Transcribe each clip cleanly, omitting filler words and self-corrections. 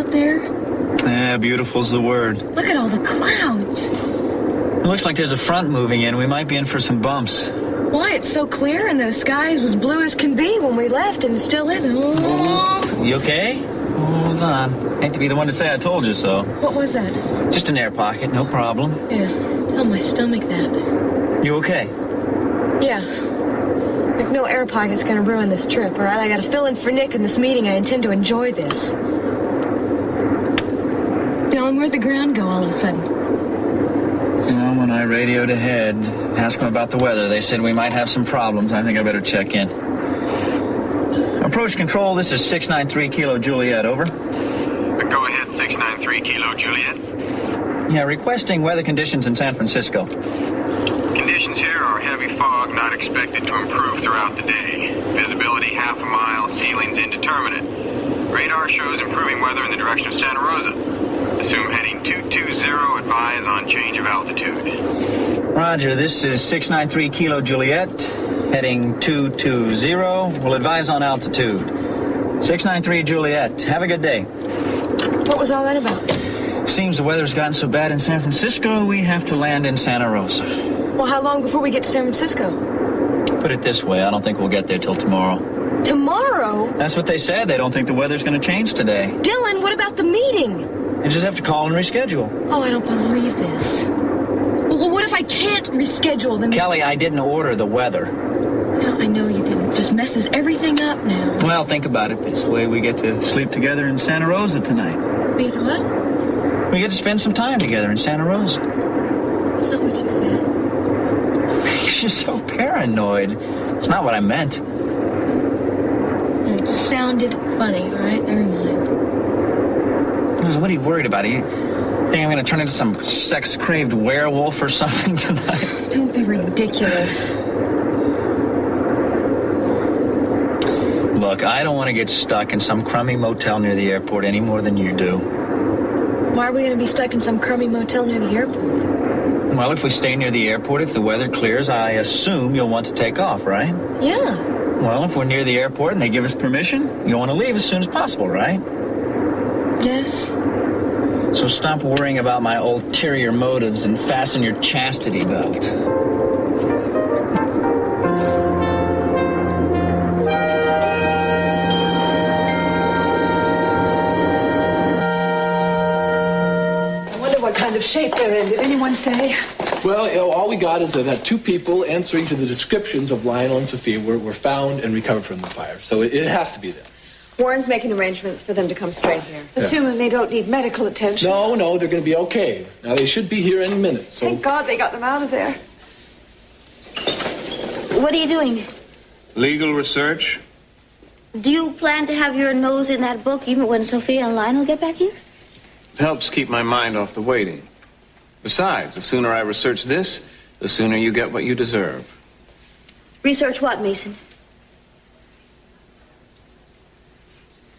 out there? Yeah, beautiful's the word. Look at all the clouds. It looks like there's a front moving in. We might be in for some bumps. Why, it's so clear and the skies was blue as can be when we left, and it still is. Oh. You okay? Hold on. Hate to be the one to say I told you so. What was that? Just an air pocket, no problem. Yeah, tell my stomach that. You okay? Yeah. Like no air pocket's gonna ruin this trip, all right? I gotta fill in for Nick in this meeting. I intend to enjoy this. Dylan, where'd the ground go all of a sudden? Well, when I radioed ahead, asked them about the weather, they said we might have some problems. I think I better check in. Approach control, this is 693 Kilo Juliet, over. Go ahead, 693 Kilo Juliet. Yeah, requesting weather conditions in San Francisco. Conditions here are heavy fog, not expected to improve throughout the day. Visibility half a mile, ceilings indeterminate. Radar shows improving weather in the direction of Santa Rosa. Assume heading 220, advise on change of altitude. Roger, this is 693 Kilo Juliet, heading 220. We'll advise on altitude. 693 Juliet, have a good day. What was all that about? Seems the weather's gotten so bad in San Francisco, we have to land in Santa Rosa. Well, how long before we get to San Francisco? Put it this way, I don't think we'll get there till tomorrow. Tomorrow? That's what they said. They don't think the weather's going to change today. Dylan, what about the meeting? You just have to call and reschedule. Oh, I don't believe this. Well, what if I can't reschedule the meeting? Kelly, I didn't order the weather. Yeah, I know you didn't. Just messes everything up now. Well, think about it this way. We get to sleep together in Santa Rosa tonight. We get to what? We get to spend some time together in Santa Rosa. That's not what you said. You're so paranoid. It's not what I meant. It just sounded funny, all right? Never mind. What are you worried about? You think I'm going to turn into some sex-craved werewolf or something tonight? Don't be ridiculous. Look, I don't want to get stuck in some crummy motel near the airport any more than you do. Why are we going to be stuck in some crummy motel near the airport? Well, if we stay near the airport, if the weather clears, I assume you'll want to take off, right? Yeah. Well, if we're near the airport and they give us permission, you'll want to leave as soon as possible, right? Yes. So stop worrying about my ulterior motives and fasten your chastity belt. What kind of shape they're in? Did anyone say? Well, all we got is that two people answering to the descriptions of Lionel and Sophia were found and recovered from the fire. So it has to be them. Warren's making arrangements for them to come straight here. Assuming they don't need medical attention. No, they're going to be okay. Now, they should be here any minute. So. Thank God they got them out of there. What are you doing? Legal research. Do you plan to have your nose in that book even when Sophia and Lionel get back here? It helps keep my mind off the waiting. Besides, the sooner I research this, the sooner you get what you deserve. Research what, Mason?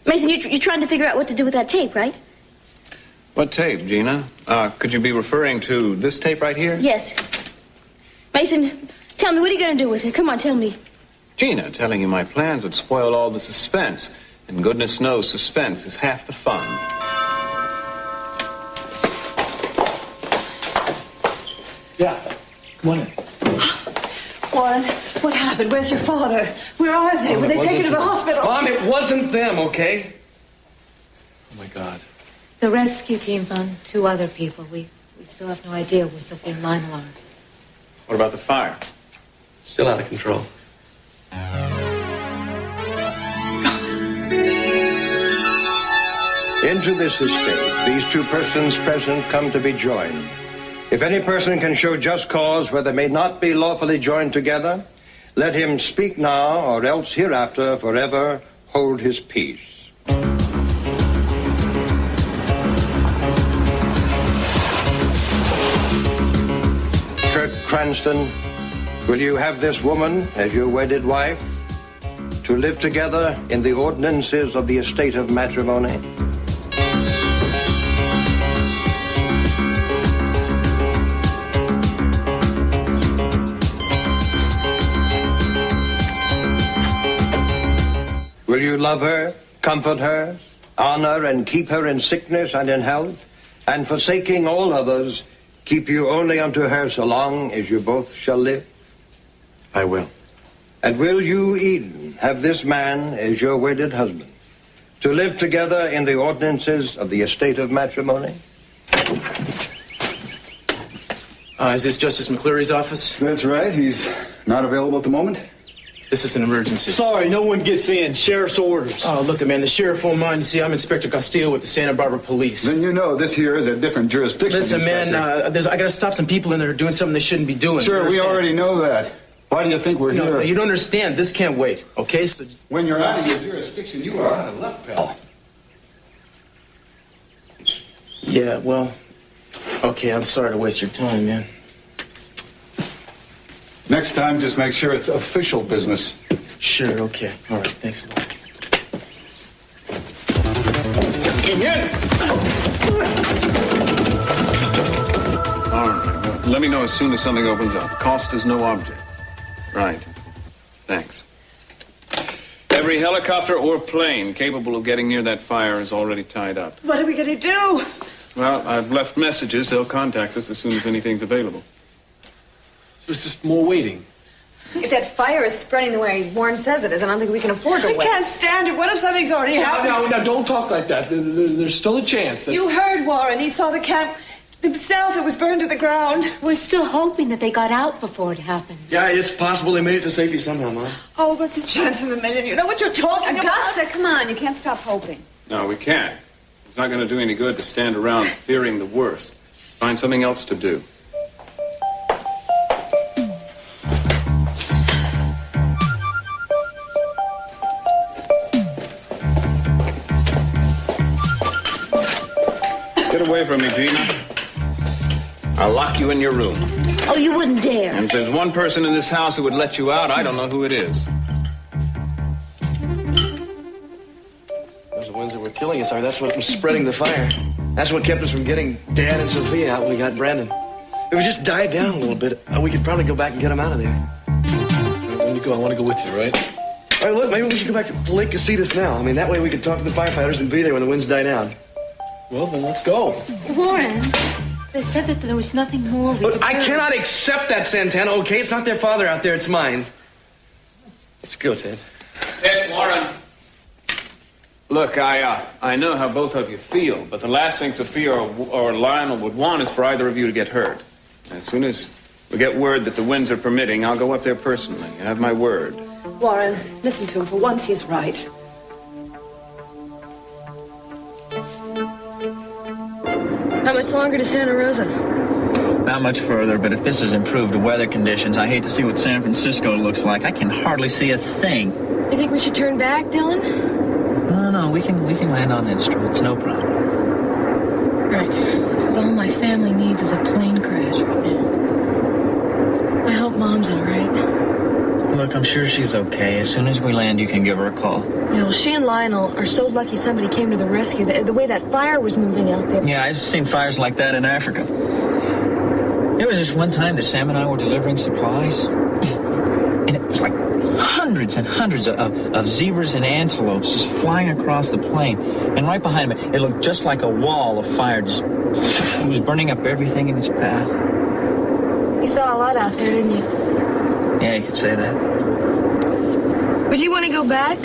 Mason, you're trying to figure out what to do with that tape, right? What tape, Gina? Could you be referring to this tape right here? Yes. Mason, tell me, what are you going to do with it? Come on, tell me. Gina, telling you my plans would spoil all the suspense. And goodness knows suspense is half the fun. Yeah, come on in. Warren, what happened? Where's your father? Where are they? Were they taken to the hospital? Mom, it wasn't them, okay? Oh, my God. The rescue team found two other people. We still have no idea where Sophia and Lionel are. What about the fire? Still out of control. Into this estate, these two persons present come to be joined. If any person can show just cause where they may not be lawfully joined together, let him speak now, or else hereafter forever hold his peace. Kirk Cranston, will you have this woman as your wedded wife to live together in the ordinances of the estate of matrimony? Will you love her, comfort her, honor and keep her in sickness and in health, and forsaking all others, keep you only unto her so long as you both shall live? I will. And will you, Eden, have this man as your wedded husband, to live together in the ordinances of the estate of matrimony? Is this Justice McCleary's office? That's right. He's not available at the moment. This is an emergency. Sorry, no one gets in. Sheriff's orders. Oh, look, man, the sheriff won't mind. See, I'm Inspector Castillo with the Santa Barbara Police. Then you know this here is a different jurisdiction. Listen, man, I gotta stop some people in there doing something they shouldn't be doing. Sure, we already know that. Why do you think we're here? No, you don't understand. This can't wait, okay? So when you're out of your jurisdiction, you are out of luck, pal. Yeah, well, okay, I'm sorry to waste your time, man. Next time, just make sure it's official business. Sure, okay. All right, thanks a lot. All right, well, let me know as soon as something opens up. Cost is no object. Right. Thanks. Every helicopter or plane capable of getting near that fire is already tied up. What are we going to do? Well, I've left messages. They'll contact us as soon as anything's available. So it's just more waiting. If that fire is spreading the way Warren says it is, I don't think we can afford to wait. I can't stand it. What if something's already happened? No, don't talk like that. There's still a chance that... You heard Warren. He saw the camp himself. It was burned to the ground. We're still hoping that they got out before it happened. Yeah, it's possible they made it to safety somehow, Mom. Oh, what's the chance in a million? You know what you're talking about? Augusta, come on. You can't stop hoping. No, we can't. It's not going to do any good to stand around fearing the worst. Find something else to do. Get away from me, Gina. I'll lock you in your room. Oh, you wouldn't dare. And if there's one person in this house who would let you out, I don't know who it is. Those are the ones that were killing us. That's what was spreading the fire. That's what kept us from getting Dad and Sophia out when we got Brandon. If we just died down a little bit, we could probably go back and get them out of there. When you go, I want to go with you, right? All right, look, maybe we should go back to Lake Casitas now. I mean, that way we could talk to the firefighters and be there when the winds die down. Well, then let's go. Warren, they said that there was nothing more we Look, could I do. cannot accept that, Santana, okay? It's not their father out there, it's mine. Let's go, Ted. Ted, Warren. Look, I know how both of you feel, but the last thing Sophia or Lionel would want is for either of you to get hurt. As soon as we get word that the winds are permitting, I'll go up there personally. You have my word. Warren, listen to him. For once, he's right. How much longer to Santa Rosa? Not much further, but if this has improved weather conditions, I hate to see what San Francisco looks like. I can hardly see a thing. You think we should turn back, Dylan? No, we can land on instruments, no problem. Right. This is all my family needs is a plane crash right now. I hope Mom's all right. Look, I'm sure she's okay. As soon as we land, you can give her a call. Yeah, well, she and Lionel are so lucky somebody came to the rescue. The way that fire was moving out there. Yeah, I've seen fires like that in Africa. There was this one time that Sam and I were delivering supplies, and it was like hundreds and hundreds of zebras and antelopes just flying across the plain. And right behind them, it looked just like a wall of fire. It was burning up everything in its path. You saw a lot out there, didn't you? Yeah, you could say that. Would you want to go back?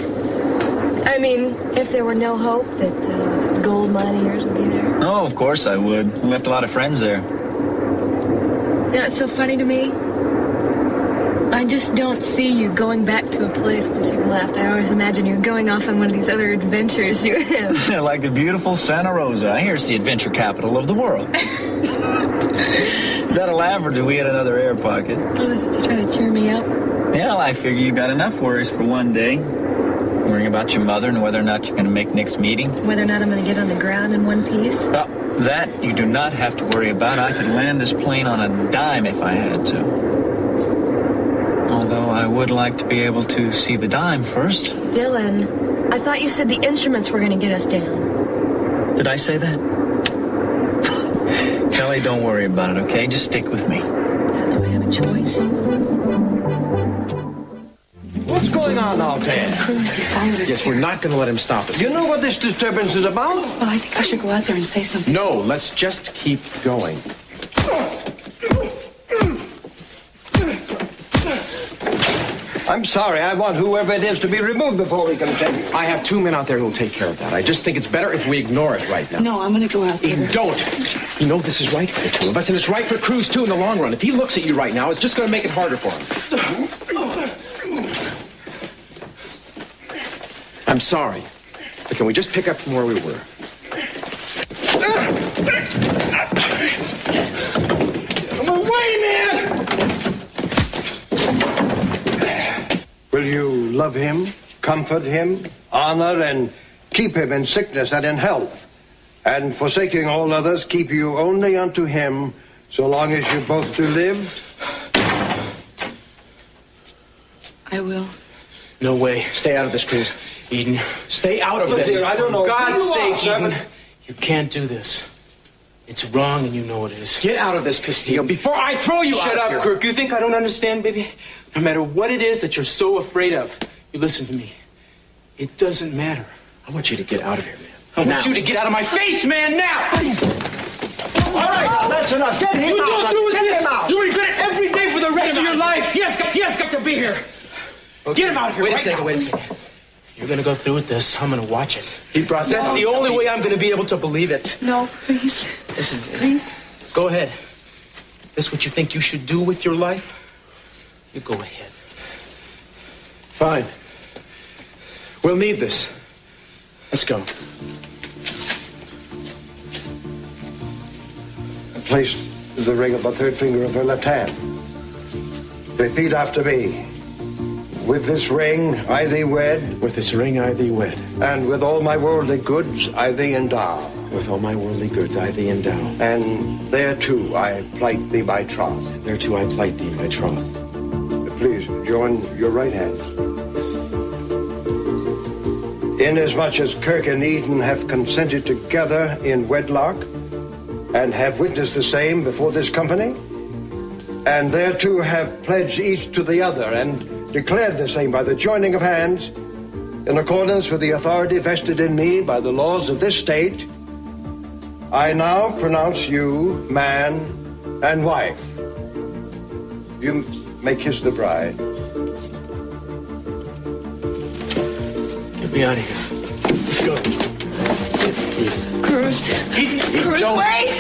I mean, if there were no hope that that gold mine of yours would be there. Oh, of course I would. I left a lot of friends there. You know, it's so funny to me. I just don't see you going back to a place once you've left. I always imagine you're going off on one of these other adventures you have. Like the beautiful Santa Rosa. I hear it's the adventure capital of the world. Is that a laugh, or do we hit another air pocket? Oh, is it to try to cheer me up? Yeah, well, I figure you got enough worries for one day. Worrying about your mother and whether or not you're going to make next meeting. Whether or not I'm going to get on the ground in one piece. That you do not have to worry about. I could land this plane on a dime if I had to. Although I would like to be able to see the dime first. Dylan, I thought you said the instruments were going to get us down. Did I say that? Kelly, don't worry about it, okay? Just stick with me. Do I have a choice? What's going going on now, Ted? It's Cruz. He followed us. Yes, we're not going to let him stop us. You know what this disturbance is about? Well, I think I should go out there and say something. No, let's just keep going. I'm sorry. I want whoever it is to be removed before we continue. I have 2 men out there who'll take care of that. I just think it's better if we ignore it right now. No, I'm going to go out there. Don't. You know this is right for the two of us, and it's right for Cruz, too, in the long run. If he looks at you right now, it's just going to make it harder for him. I'm sorry, but can we just pick up from where we were? Come away, man! Will you love him, comfort him, honor and keep him in sickness and in health, and forsaking all others, keep you only unto him, so long as you both do live? I will. No way. Stay out of this, Cruz. Eden, stay out of this. Dear, I don't know. For God's sake, Eden. Eden. You can't do this. It's wrong, and you know it is. Get out of this, Castillo, before I throw you out Shut of up, here. Kirk. You think I don't understand, baby? No matter what it is that you're so afraid of, you listen to me. It doesn't matter. I want you to get out of here, man. I want you to get out of my face, man, now! All right, that's enough. Get him You out. go through with Get this. him out. You regret it every day for the rest of your life. Fiesco got to be here. Okay. Get him out of here. Wait a right second, now. wait a second. You're going to go through with this. I'm going to watch it. He brought That's the only way I'm going to be able to believe it. No, please. Listen, Please. go ahead. This what you think you should do with your life? You go ahead. Fine. We'll need this. Let's go. Place the ring of the third finger of her left hand. Repeat after me. With this ring I thee wed. With this ring I thee wed. And with all my worldly goods I thee endow. With all my worldly goods I thee endow. And thereto I plight thee my troth. Thereto I plight thee my troth. Please join your right hands. Inasmuch as Kirk and Eden have consented together in wedlock, and have witnessed the same before this company, and thereto have pledged each to the other and declared the same by the joining of hands, in accordance with the authority vested in me by the laws of this state, I now pronounce you man and wife. You may kiss the bride. Get me out of here. Let's go. Cruz. Cruz, don't. wait!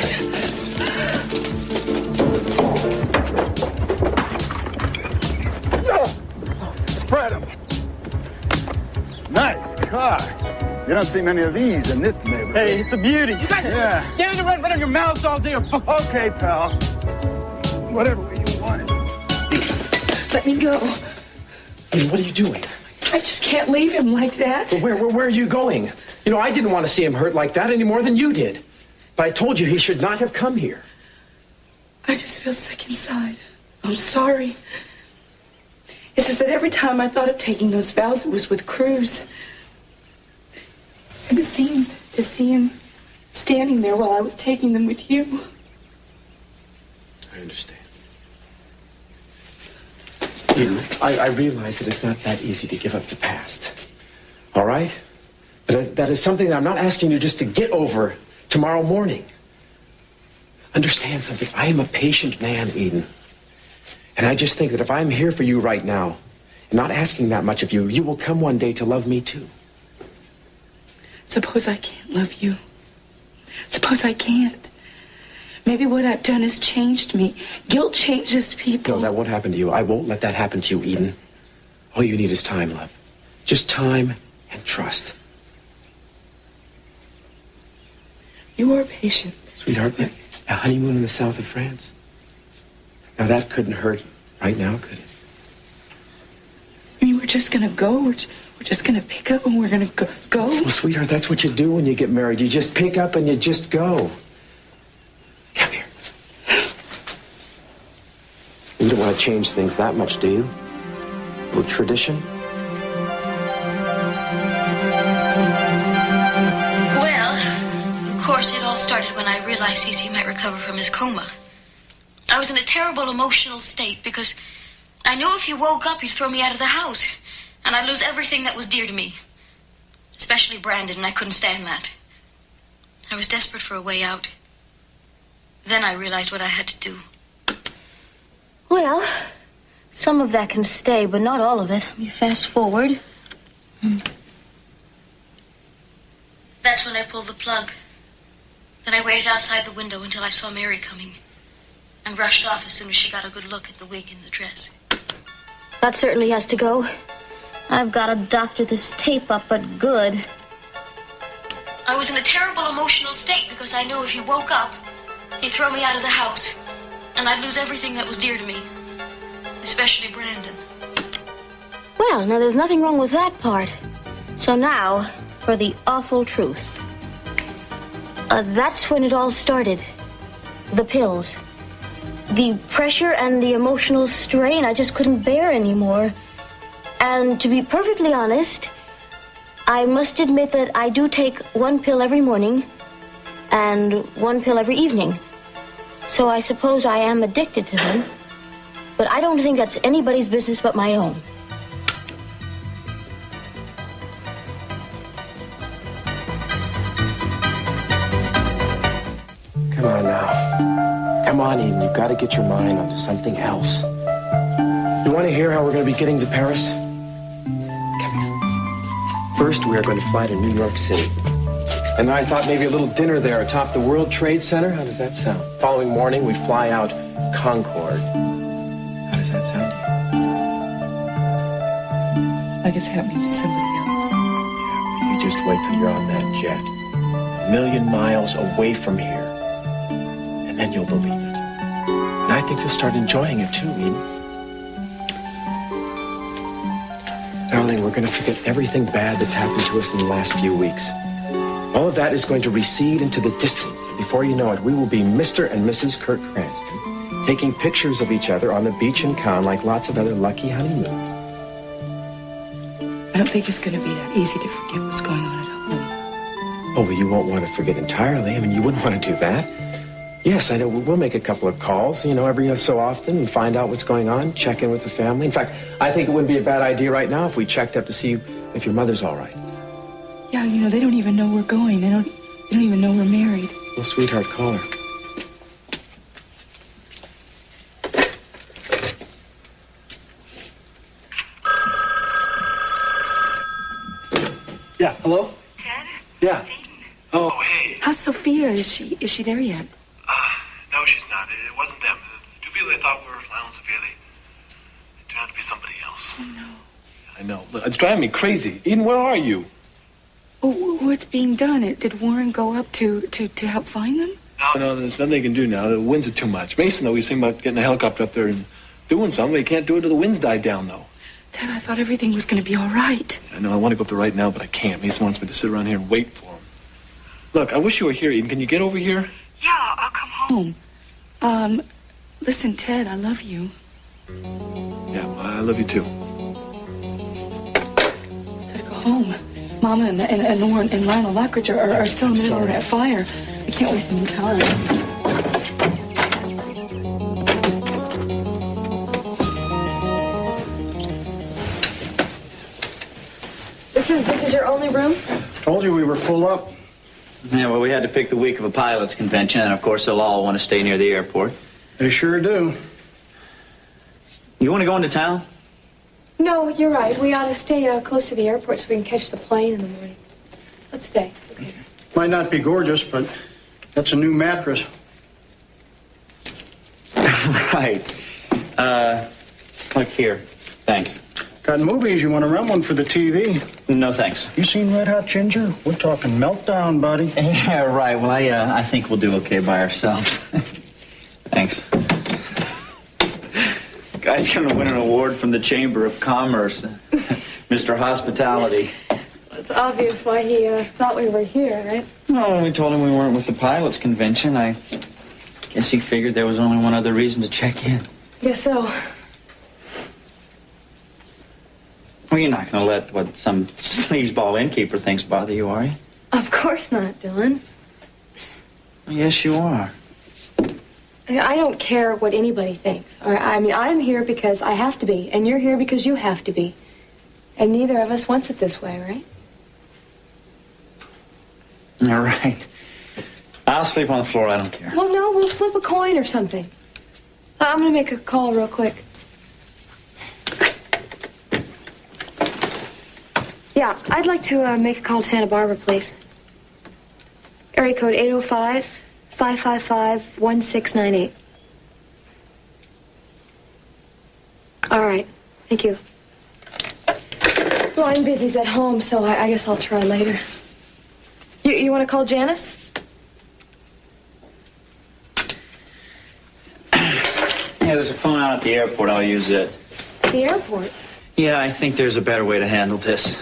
Spread them. Nice car. You don't see many of these in this neighborhood. Hey, it's a beauty. You guys Yeah. stand around running your mouths all day. Okay, pal. Whatever you want. Let me go. Eden, what are you doing? I just can't leave him like that. But where are you going? You know, I didn't want to see him hurt like that any more than you did. But I told you he should not have come here. I just feel sick inside. I'm sorry. It's just that every time I thought of taking those vows, it was with Cruz. And to see him standing there while I was taking them with you. I understand. Eden, I realize that it's not that easy to give up the past. All right? But that is something that I'm not asking you just to get over tomorrow morning. Understand something. I am a patient man, Eden. And I just think that if I'm here for you right now, and not asking that much of you, you will come one day to love me too. Suppose I can't love you. Suppose I can't. Maybe what I've done has changed me. Guilt changes people. No, that won't happen to you. I won't let that happen to you, Eden. All you need is time, love. Just time and trust. You are patient. Sweetheart, a honeymoon in the south of France. Now that couldn't hurt right now, could it? I mean, we're just gonna go. We're just gonna pick up and we're gonna go. Well, sweetheart, that's what you do when you get married. You just pick up and you just go. Come here. You don't want to change things that much, do you? A little tradition? Well, of course, it all started when I realized Cece might recover from his coma. I was in a terrible emotional state because I knew if he woke up, he'd throw me out of the house. And I'd lose everything that was dear to me. Especially Brandon, and I couldn't stand that. I was desperate for a way out. Then I realized what I had to do. Well, some of that can stay, but not all of it. You fast forward. That's when I pulled the plug. Then I waited outside the window until I saw Mary coming. And rushed off as soon as she got a good look at the wig and the dress. That certainly has to go. I've got to doctor this tape up, but good. I was in a terrible emotional state because I knew if he woke up, he'd throw me out of the house. And I'd lose everything that was dear to me. Especially Brandon. Well, now there's nothing wrong with that part. So now, for the awful truth. That's when it all started. The pills. The pressure and the emotional strain I just couldn't bear anymore. And to be perfectly honest, I must admit that I do take one pill every morning and one pill every evening. So I suppose I am addicted to them. But I don't think that's anybody's business but my own. Come on now. Come on, Eden. You've got to get your mind onto something else. You want to hear how we're going to be getting to Paris? Come here. First, we are going to fly to New York City. And I thought maybe a little dinner there atop the World Trade Center. How does that sound? Following morning, we fly out Concorde. How does that sound to you? Like it's happening to somebody else. Yeah, you just wait till you're on that jet. 1,000,000 miles away from here. And then you'll believe it. And I think you'll start enjoying it too, Eden. Darling, we're going to forget everything bad that's happened to us in the last few weeks. All of that is going to recede into the distance. Before you know it, we will be Mr. and Mrs. Kirk Cranston, taking pictures of each other on the beach in Cannes like lots of other lucky honeymoons. I don't think it's going to be that easy to forget what's going on at home. Oh, well, you won't want to forget entirely. I mean, you wouldn't want to do that. Yes, I know. We'll make a couple of calls, every so often and find out what's going on, check in with the family. In fact, I think it wouldn't be a bad idea right now if we checked up to see if your mother's all right. Yeah, they don't even know we're going. They don't even know we're married. Well, sweetheart, call her. Yeah, hello? Ted? Yeah. Oh, hey. How's Sophia? Is she there yet? No, she's not. It wasn't them. The two people they thought were Lionel and Sophia, they turned out to be somebody else. Oh, no. I know. Look, it's driving me crazy. Eden, where are you? Oh, what's being done? Did Warren go up to help find them? No, there's nothing they can do now. The winds are too much. Mason, though, he's thinking about getting a helicopter up there and doing something. He can't do it till the winds die down, though. Dad, I thought everything was going to be all right. I know. I want to go up there right now, but I can't. Mason wants me to sit around here and wait for him. Look, I wish you were here, Eden. Can you get over here? Yeah, I'll come home. Listen, Ted, I love you. Yeah, well, I love you, too. Gotta go home. Mama and Lauren and Lionel Lockridge are still in the middle of that fire. I can't waste any time. This is your only room? Told you we were full up. Yeah, well, we had to pick the week of a pilot's convention, and of course they'll all want to stay near the airport. They sure do. You want to go into town? No, you're right. We ought to stay close to the airport so we can catch the plane in the morning. Let's stay. It's okay. Might not be gorgeous, but that's a new mattress. Right. Look here. Thanks. Got movies. You want to rent one for the TV? No, thanks. You seen Red Hot Ginger? We're talking meltdown, buddy. Yeah, right. Well, I think we'll do okay by ourselves. Thanks. Guy's going to win an award from the Chamber of Commerce. Mr. Hospitality. It's obvious why he thought we were here, right? Well, when we told him we weren't with the pilots convention, I guess he figured there was only one other reason to check in. Guess so. Well, you're not going to let what some sleazeball innkeeper thinks bother you, are you? Of course not, Dylan. Yes, you are. I don't care what anybody thinks. I mean, I'm here because I have to be, and you're here because you have to be. And neither of us wants it this way, right? All right. I'll sleep on the floor. I don't care. Well, no, we'll flip a coin or something. I'm gonna make a call real quick. Yeah, I'd like to make a call to Santa Barbara, please. Area code 805-555-1698. All right, thank you. Well, I'm busy at home, so I guess I'll try later. You want to call Janice? Yeah, there's a phone out at the airport. I'll use it. The airport? Yeah, I think there's a better way to handle this.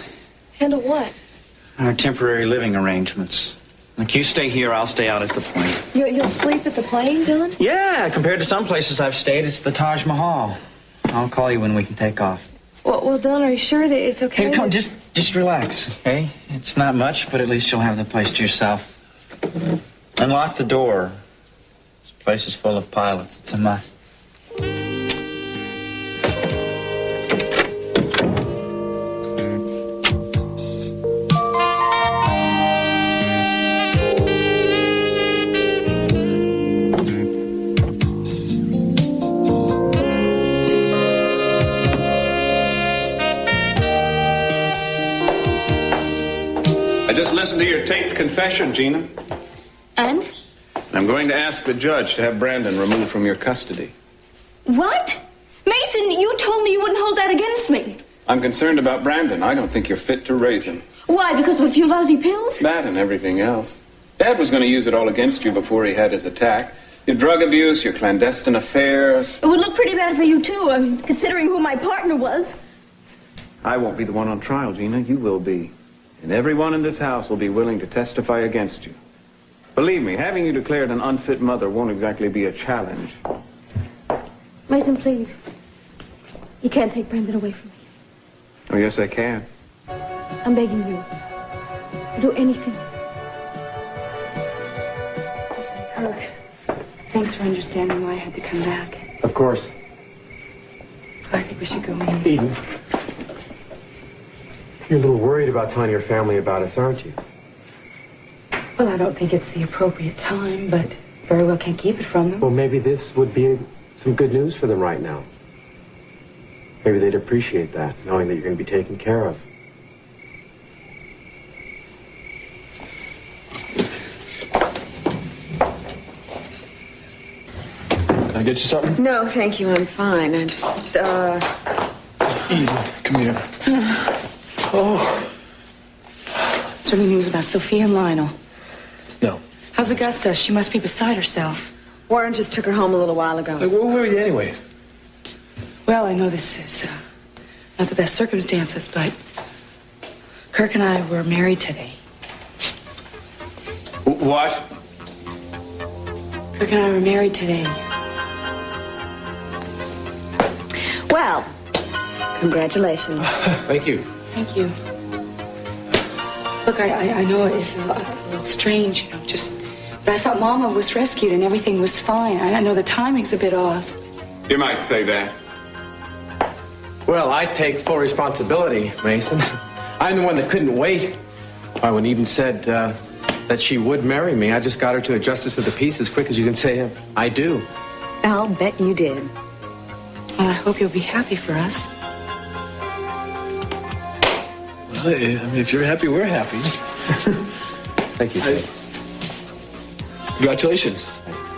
Handle what? Our temporary living arrangements. Like, you stay here, I'll stay out at the plane. You'll sleep at the plane, Dylan? Yeah, compared to some places I've stayed, it's the Taj Mahal. I'll call you when we can take off. Well, Dylan, are you sure that it's okay? Hey, come, just relax, okay? It's not much, but at least you'll have the place to yourself. Unlock the door. This place is full of pilots. It's a must. Just listen to your taped confession, Gina. And? I'm going to ask the judge to have Brandon removed from your custody. What? Mason, you told me you wouldn't hold that against me. I'm concerned about Brandon. I don't think you're fit to raise him. Why, because of a few lousy pills? That and everything else. Dad was going to use it all against you before he had his attack. Your drug abuse, your clandestine affairs. It would look pretty bad for you, too, considering who my partner was. I won't be the one on trial, Gina. You will be. And everyone in this house will be willing to testify against you. Believe me, having you declared an unfit mother won't exactly be a challenge. Mason, please. You can't take Brandon away from me. Oh, yes, I can. I'm begging you. Do anything. Kirk, thanks for understanding why I had to come back. Of course. I think we should go in. Eden. You're a little worried about telling your family about us, aren't you? Well, I don't think it's the appropriate time, but very well can't keep it from them. Well, maybe this would be some good news for them right now. Maybe they'd appreciate that, knowing that you're going to be taken care of. Can I get you something? No, thank you. I'm fine. I just, Eden, come here. Oh. Is there any news about Sophia and Lionel? No. How's Augusta? She must be beside herself. Warren just took her home a little while ago. Where were you anyway? Well, I know this is not the best circumstances, but Kirk and I were married today. What? Kirk and I were married today. Well, congratulations. Thank you. Thank you. Look, I know it's a little strange, but I thought Mama was rescued and everything was fine. I know the timing's a bit off. You might say that. Well, I take full responsibility, Mason. I'm the one that couldn't wait. Why, when Eden said that she would marry me, I just got her to a justice of the peace as quick as you can say, I do. I'll bet you did. Well, I hope you'll be happy for us. Well, I mean, if you're happy, we're happy. Thank you, Jay. Congratulations. Thanks.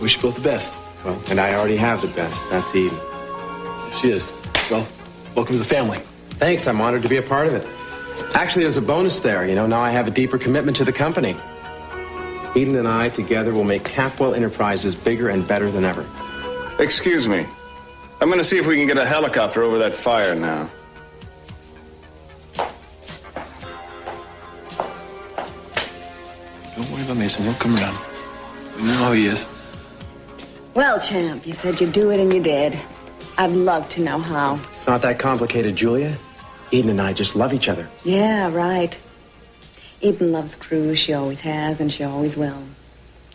Wish you both the best. Well, and I already have the best. That's Eden. She is. Well, welcome to the family. Thanks. I'm honored to be a part of it. Actually, there's a bonus there. Now I have a deeper commitment to the company. Eden and I together will make Capwell Enterprises bigger and better than ever. Excuse me. I'm going to see if we can get a helicopter over that fire now. Don't worry about Mason. He'll come around. We know how he is. Well, champ, you said you'd do it and you did. I'd love to know how. It's not that complicated, Julia. Eden and I just love each other. Yeah, right. Eden loves Cruz. She always has, and she always will.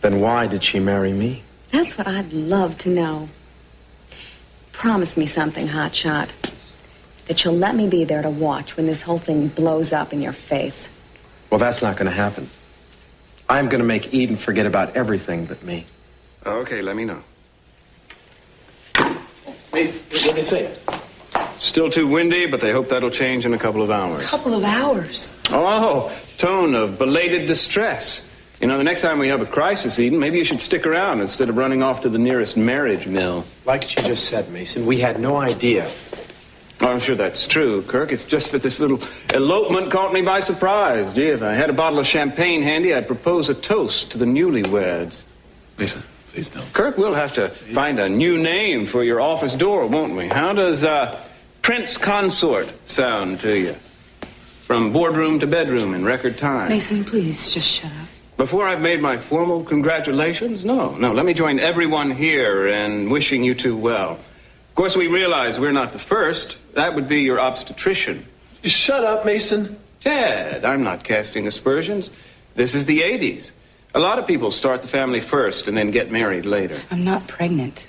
Then why did she marry me? That's what I'd love to know. Promise me something, hotshot. that you'll let me be there to watch when this whole thing blows up in your face. Well, that's not going to happen. I'm going to make Eden forget about everything but me. Okay, let me know. Wait, what did they say? Still too windy, but they hope that'll change in a couple of hours. Couple of hours. Oh, tone of belated distress. You know, the next time we have a crisis, Eden, maybe you should stick around instead of running off to the nearest marriage mill. Like you just said, Mason, we had no idea. Oh, I'm sure that's true, Kirk. It's just that this little elopement caught me by surprise. Gee, if I had a bottle of champagne handy, I'd propose a toast to the newlyweds. Mason, please don't. Kirk, we'll have to find a new name for your office door, won't we? How does Prince Consort sound to you? From boardroom to bedroom in record time. Mason, please, just shut up. Before I've made my formal congratulations? No. Let me join everyone here in wishing you two well. Of course, we realize we're not the first. That would be your obstetrician. Shut up, Mason. Ted, I'm not casting aspersions. This is the 80s. A lot of people start the family first and then get married later. I'm not pregnant.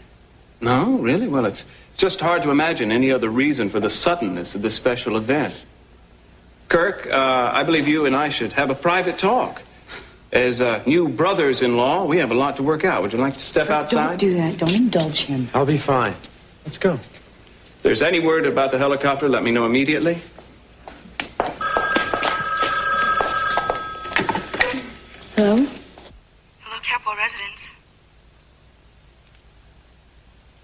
No, really? Well, it's just hard to imagine any other reason for the suddenness of this special event. Kirk, I believe you and I should have a private talk. As new brothers-in-law, we have a lot to work out. Would you like to step outside? Don't do that. Don't indulge him. I'll be fine. Let's go. If there's any word about the helicopter, let me know immediately. Hello? Hello, Capwell residence.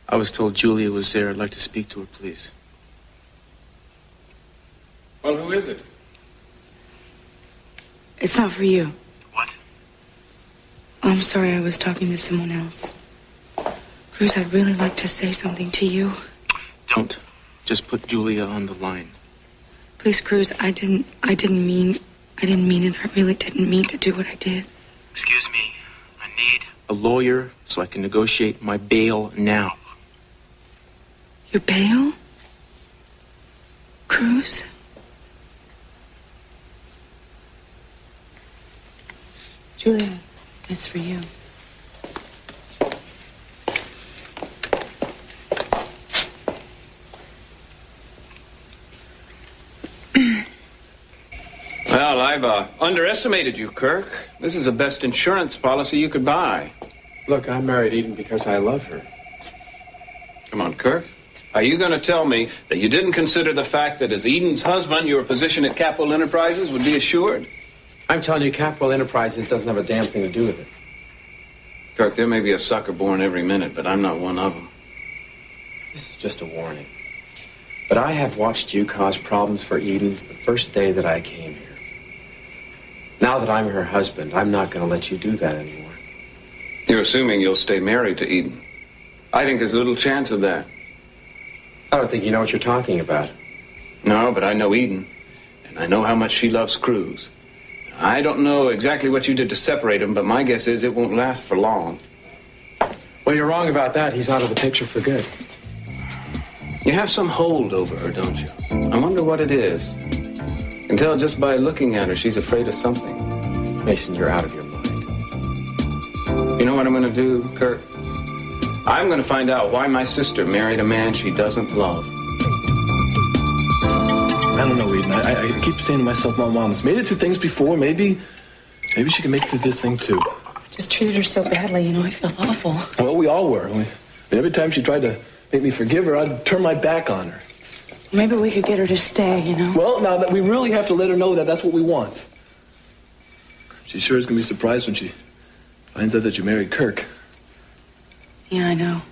I was told Julia was there. I'd like to speak to her, please. Well, who is it? It's not for you. What? I'm sorry, I was talking to someone else. Cruz, I'd really like to say something to you. Don't. Just put Julia on the line. Please, Cruz, I didn't mean it. I really didn't mean to do what I did. Excuse me. I need... A lawyer so I can negotiate my bail now. Your bail? Cruz? Julia, it's for you. Well, I've underestimated you, Kirk. This is the best insurance policy you could buy. Look, I married Eden because I love her. Come on, Kirk. Are you going to tell me that you didn't consider the fact that as Eden's husband, your position at Capwell Enterprises would be assured? I'm telling you, Capwell Enterprises doesn't have a damn thing to do with it. Kirk, there may be a sucker born every minute, but I'm not one of them. This is just a warning. But I have watched you cause problems for Eden the first day that I came here. Now that I'm her husband, I'm not going to let you do that anymore. You're assuming you'll stay married to Eden. I think there's little chance of that. I don't think you know what you're talking about. No, but I know Eden, and I know how much she loves Cruz. I don't know exactly what you did to separate them, but my guess is it won't last for long. Well, you're wrong about that. He's out of the picture for good. You have some hold over her, don't you? I wonder what it is. I can tell just by looking at her, she's afraid of something. Mason, you're out of your mind. You know what I'm going to do, Kirk? I'm going to find out why my sister married a man she doesn't love. I don't know, Eden. I keep saying to myself, my mom's made it through things before. Maybe she can make it through this thing, too. Just treated her so badly, you know, I feel awful. Well, we all were. Every time she tried to make me forgive her, I'd turn my back on her. Maybe we could get her to stay, you know? Well, now that we really have to let her know that that's what we want. She sure is going to be surprised when she finds out that you married Kirk. Yeah, I know.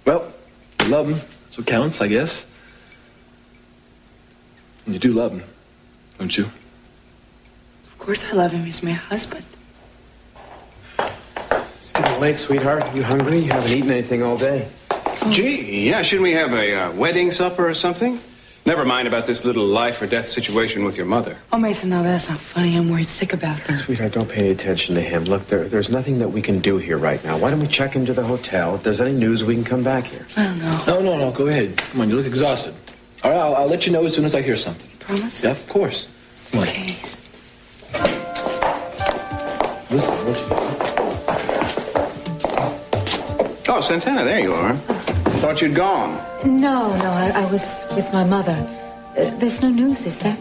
Well, you love him. That's what counts, I guess. And you do love him, don't you? Of course I love him. He's my husband. It's getting late, sweetheart. You hungry? You haven't eaten anything all day. Oh. Gee, yeah, shouldn't we have a wedding supper or something? Never mind about this little life or death situation with your mother. Oh, Mason, no, that's not funny. I'm worried sick about her. Sweetheart, don't pay any attention to him. Look, there's nothing that we can do here right now. Why don't we check into the hotel? If there's any news, we can come back here. I don't know. No. Go ahead. Come on, you look exhausted. All right, I'll let you know as soon as I hear something. Promise? Yeah, of course. Come on. Okay. Listen, Oh, Santana, there you are. Thought you'd gone. No, I was with my mother. There's no news, is there?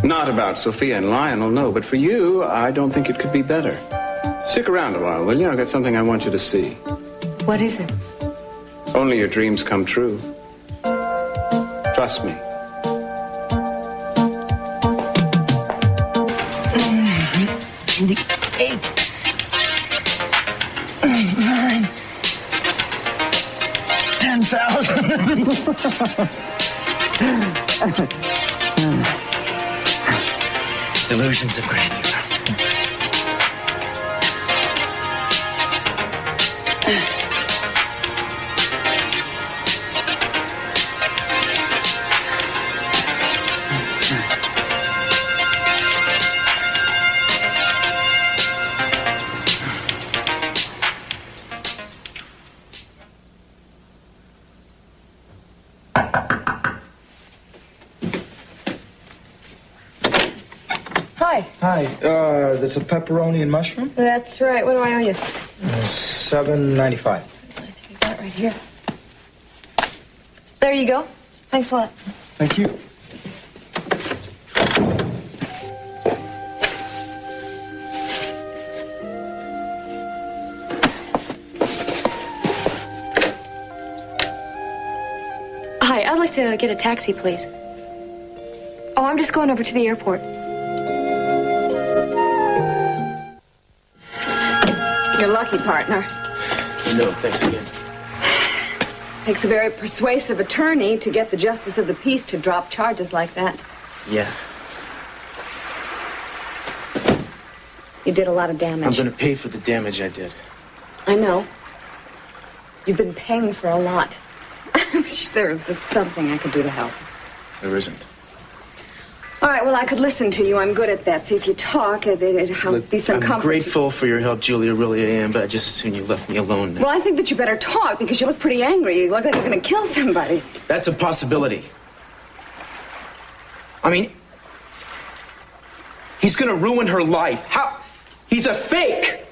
Not about Sophia and Lionel, no. But for you, I don't think it could be better. Stick around a while, will you? I've got something I want you to see. What is it? Only your dreams come true. Trust me. Eight. 9. 10,000. Delusions of grandeur. Hi, there's a pepperoni and mushroom. That's right. What do I owe you? $7.95. I think I got it right here. There you go. Thanks a lot. Thank you. Hi, I'd like to get a taxi, please. Oh, I'm just going over to the airport. You're lucky, partner. No, thanks again. Takes a very persuasive attorney to get the justice of the peace to drop charges like that. Yeah. You did a lot of damage. I'm gonna pay for the damage I did. I know. You've been paying for a lot. I wish there was just something I could do to help. There isn't. All right, well, I could listen to you. I'm good at that. See, if you talk, it'll be some comfort. I'm grateful for your help, Julia, really I am, but I just as soon you left me alone now. Well, I think that you better talk because you look pretty angry. You look like you're going to kill somebody. That's a possibility. I mean, he's gonna ruin her life. How? He's a fake!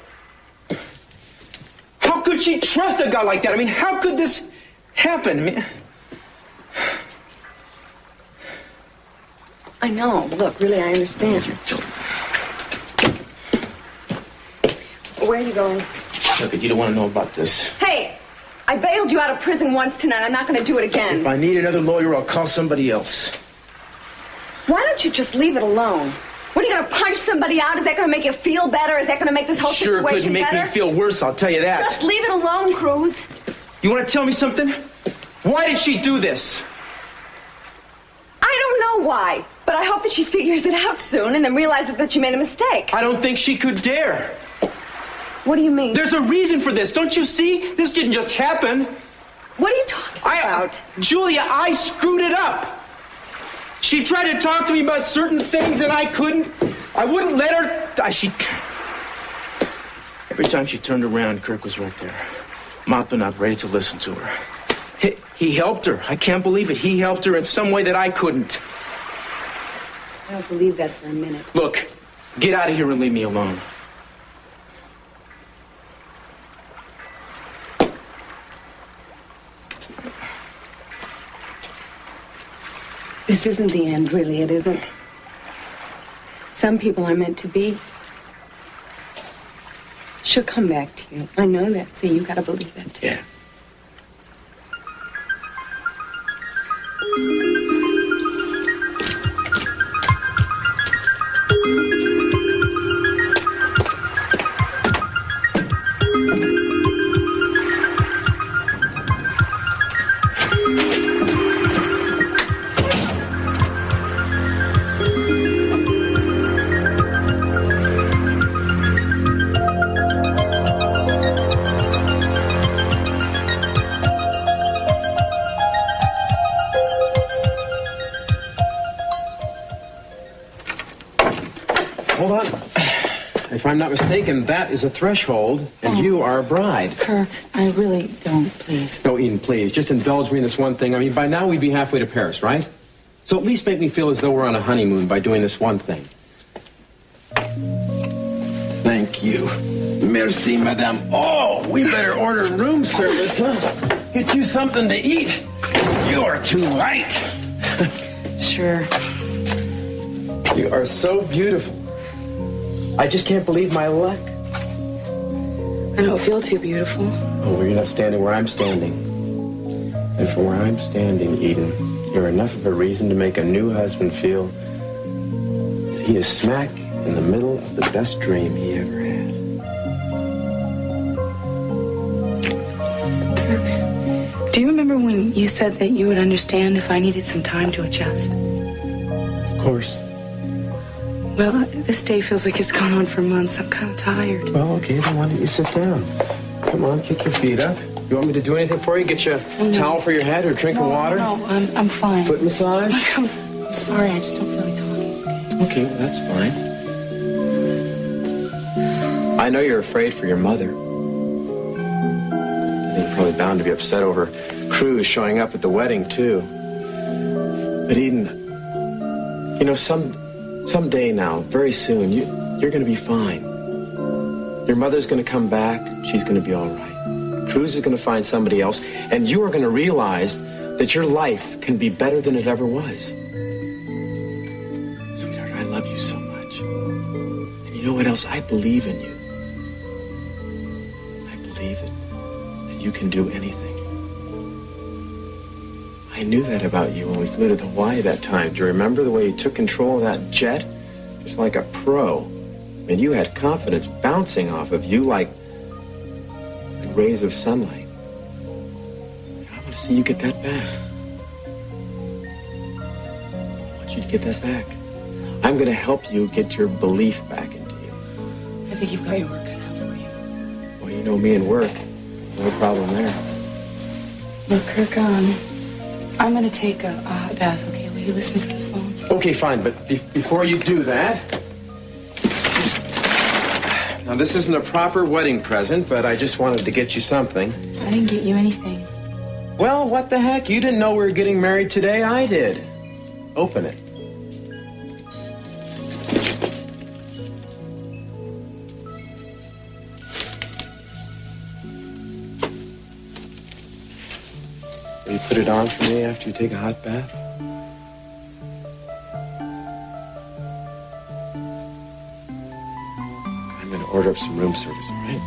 How could she trust a guy like that? I mean, how could this happen? I mean... I know. Look, really, I understand. Where are you going? Look, you don't want to know about this. Hey, I bailed you out of prison once tonight. I'm not going to do it again. If I need another lawyer, I'll call somebody else. Why don't you just leave it alone? What, are you going to punch somebody out? Is that going to make you feel better? Is that going to make this whole situation better? Sure couldn't make me feel worse, I'll tell you that. Just leave it alone, Cruz. You want to tell me something? Why did she do this? I don't know why, but I hope that she figures it out soon and then realizes that she made a mistake. I don't think she could dare. What do you mean? There's a reason for this, don't you see? This didn't just happen. What are you talking about? Julia, I screwed it up. She tried to talk to me about certain things and I couldn't. I wouldn't let her. Every time she turned around, Kirk was right there, mopping up, ready to listen to her. He helped her. I can't believe it. He helped her in some way that I couldn't. I don't believe that for a minute. Look, get out of here and leave me alone. This isn't the end, really. It isn't. Some people are meant to be. She'll come back to you. I know that. See, you gotta believe that too. Yeah. Hold on. If I'm not mistaken, that is a threshold, and you are a bride. Kirk, I really don't, please. No, Eden, please. Just indulge me in this one thing. I mean, by now we'd be halfway to Paris, right? So at least make me feel as though we're on a honeymoon by doing this one thing. Thank you. Merci, madame. Oh, we better order room service, huh? Get you something to eat. You are too light. Sure. You are so beautiful. I just can't believe my luck. I don't feel too beautiful. Oh, well, you're not standing where I'm standing. And from where I'm standing, Eden, you're enough of a reason to make a new husband feel that he is smack in the middle of the best dream he ever had. Kirk, do you remember when you said that you would understand if I needed some time to adjust? Of course. Well, this day feels like it's gone on for months. I'm kind of tired. Well, okay, then why don't you sit down? Come on, kick your feet up. You want me to do anything for you? Get you a towel for your head or a drink of water? No, I'm fine. Foot massage? I'm sorry, I just don't feel like talking. Okay, well, that's fine. I know you're afraid for your mother. I think you're probably bound to be upset over Cruz showing up at the wedding, too. But Eden, you know, someday now, very soon, you're going to be fine. Your mother's going to come back. She's going to be all right. Cruz is going to find somebody else, and you are going to realize that your life can be better than it ever was. Sweetheart, I love you so much. And you know what else? I believe in you. I believe that you can do anything. I knew that about you when we flew to Hawaii that time. Do you remember the way you took control of that jet? Just like a pro. And you had confidence bouncing off of you like rays of sunlight. I want to see you get that back. I want you to get that back. I'm going to help you get your belief back into you. I think you've got your work cut out for you. Well, you know me and work. No problem there. Look, Kirk, I'm going to take a hot bath, okay? Will you listen for the phone? Okay, fine, but before you do that... Now, this isn't a proper wedding present, but I just wanted to get you something. I didn't get you anything. Well, what the heck? You didn't know we were getting married today? I did. Open it. Will you put it on for me after you take a hot bath? I'm going to order up some room service, all right?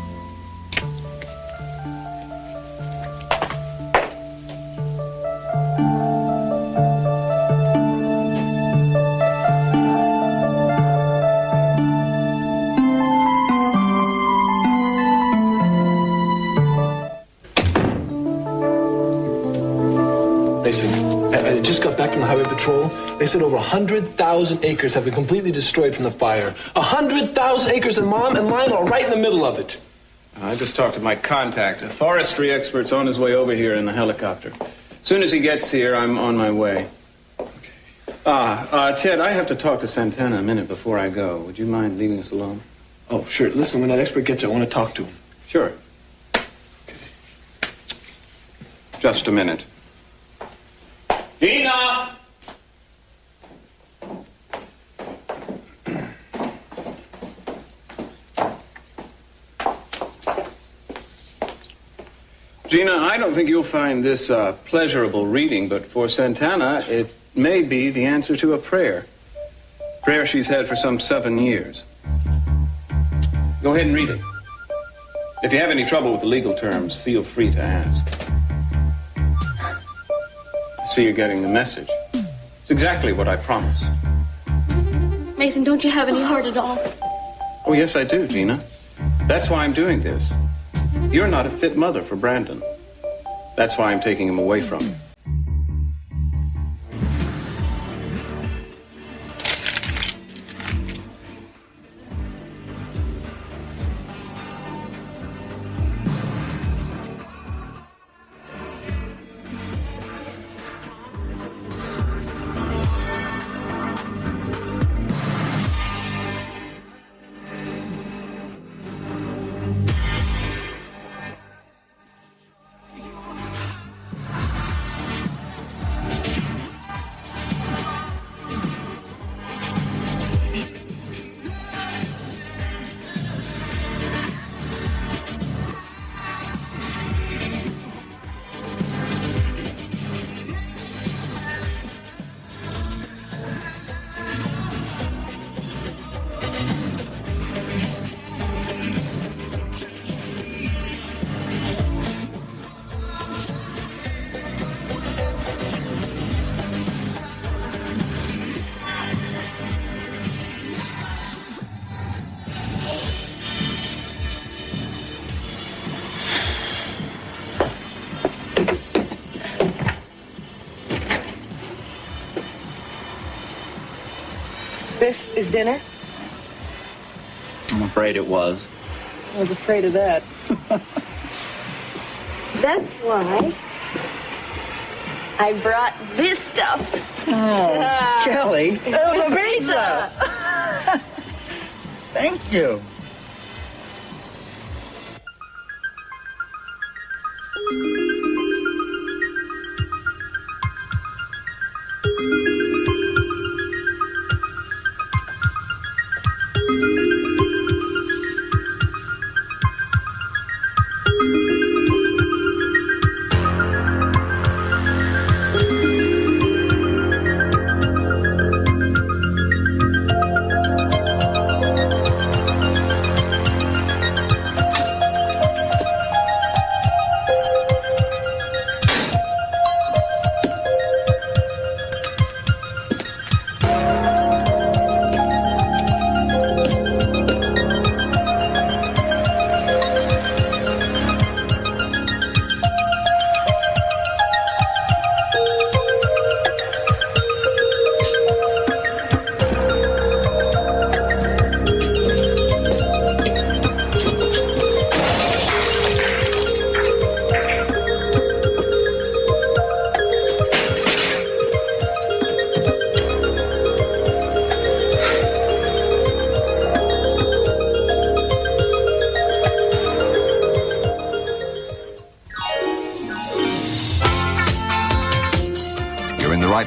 I just got back from the Highway Patrol. They said over 100,000 acres have been completely destroyed from the fire. 100,000 acres, and Mom and Lionel are right in the middle of it. I just talked to my contact. A forestry expert's on his way over here in the helicopter. As soon as he gets here, I'm on my way. Okay. Ted, I have to talk to Santana a minute before I go. Would you mind leaving us alone? Oh, sure. Listen, when that expert gets here, I want to talk to him. Sure. Okay. Just a minute. Gina! Gina, I don't think you'll find this pleasurable reading, but for Santana, it may be the answer to a prayer. Prayer she's had for some 7 years. Go ahead and read it. If you have any trouble with the legal terms, feel free to ask. I see you're getting the message. It's exactly what I promised. Mason, don't you have any heart at all? Oh, yes, I do, Gina. That's why I'm doing this. You're not a fit mother for Brandon. That's why I'm taking him away from you. This is dinner? I'm afraid it was. I was afraid of that. That's why I brought this stuff. Oh, Kelly. It was a pizza. Thank you.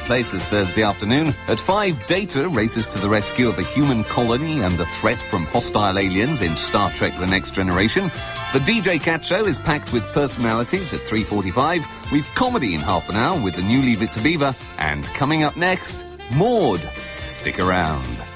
Place this Thursday afternoon. At 5, Data races to the rescue of a human colony and the threat from hostile aliens in Star Trek The Next Generation. The DJ Cat Show is packed with personalities at 3:45. We've comedy in half an hour with the new Leave It to Beaver. And coming up next, Maud. Stick around.